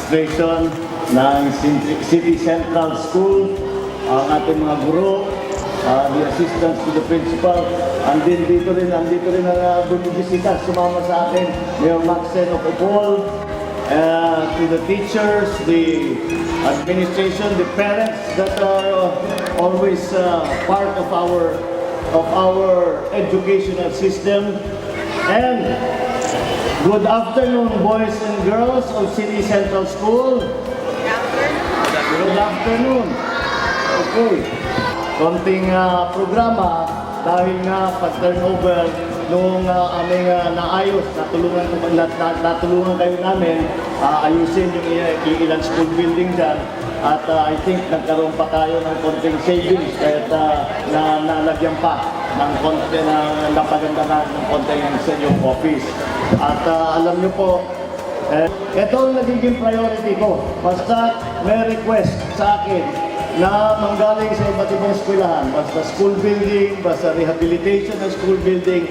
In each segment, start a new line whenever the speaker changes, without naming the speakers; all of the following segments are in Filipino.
administration ng City Central School, ang ating mga guro, the assistants to the principal, and then andito rin ang bumibisita, sumama sa akin, Mayor Maxen of Opol, to the teachers, the administration, the parents that are always part of our educational system. And good afternoon, boys and girls of City Central School. Good afternoon. Okay. Konting programa dahil nga pag-turnover noong aming naayos, natulungan kayo namin ayusin yung ilang school building dyan. At I think nagkaroon pa tayo ng konting savings kahit nalagyan pa ng konti na napagandahan ng konti sa inyong office. At alam nyo po, ito ang nagiging priority ko. Basta may request sa akin na manggaling sa iba't ibang eskwelahan, basta school building, basta rehabilitation ng school building,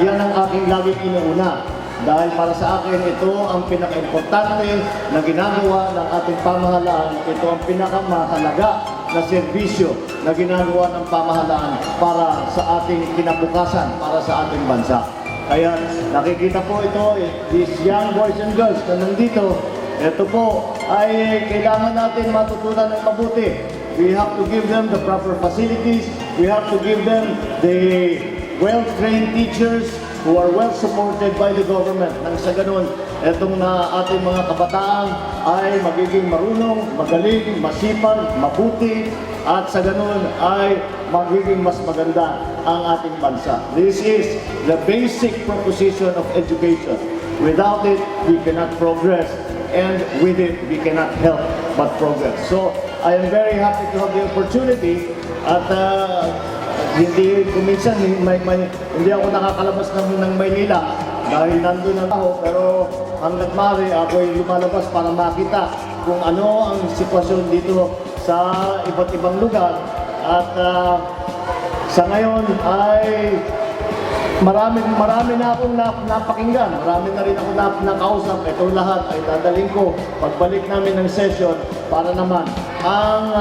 yan ang aking laging inuuna. Dahil para sa akin, ito ang pinaka-importante na ginagawa ng ating pamahalaan. Ito ang pinakamahalaga na serbisyo na ginagawa ng pamahalaan para sa ating kinabukasan, para sa ating bansa. Kaya nakikita po ito, these young boys and girls na nandito, ito po ay kailangan natin matutunan ng mabuti. We have to give them the proper facilities. We have to give them the well-trained teachers who are well supported by the government. Nang sa ganun, itong ating mga kabataan ay magiging marunong, magaling, masipag, mabuti, at sa ganun ay magiging mas maganda ang ating bansa. This is the basic proposition of education. Without it, we cannot progress. And with it, we cannot help but progress. So, I am very happy to have the opportunity at hindi ako nakakalabas ng Maynila dahil nandun na ako, pero hanggat maaari ako'y lumalabas para makita kung ano ang sitwasyon dito sa iba't ibang lugar. At sa ngayon ay marami na akong napakinggan, marami na rin ako nakausap. Ito lahat ay dadaling ko pagbalik namin ng session para naman ang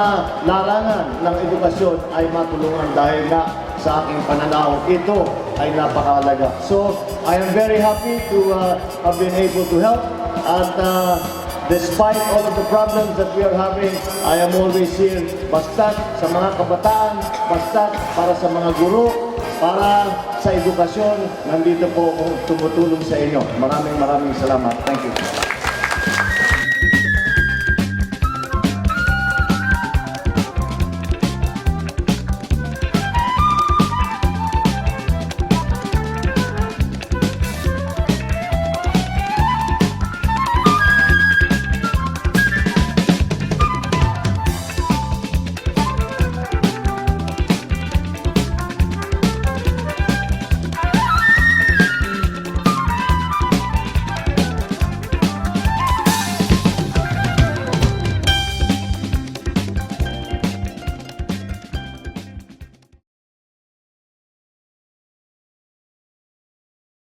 larangan ng edukasyon ay matulungan dahil nga sa aking pananaw, ito ay napakahalaga. So, I am very happy to have been able to help, at despite all of the problems that we are having, I am always here basta't sa mga kabataan, basta't para sa mga guro, para sa edukasyon. Nandito po akong tumutulong sa inyo. Maraming salamat. Thank you.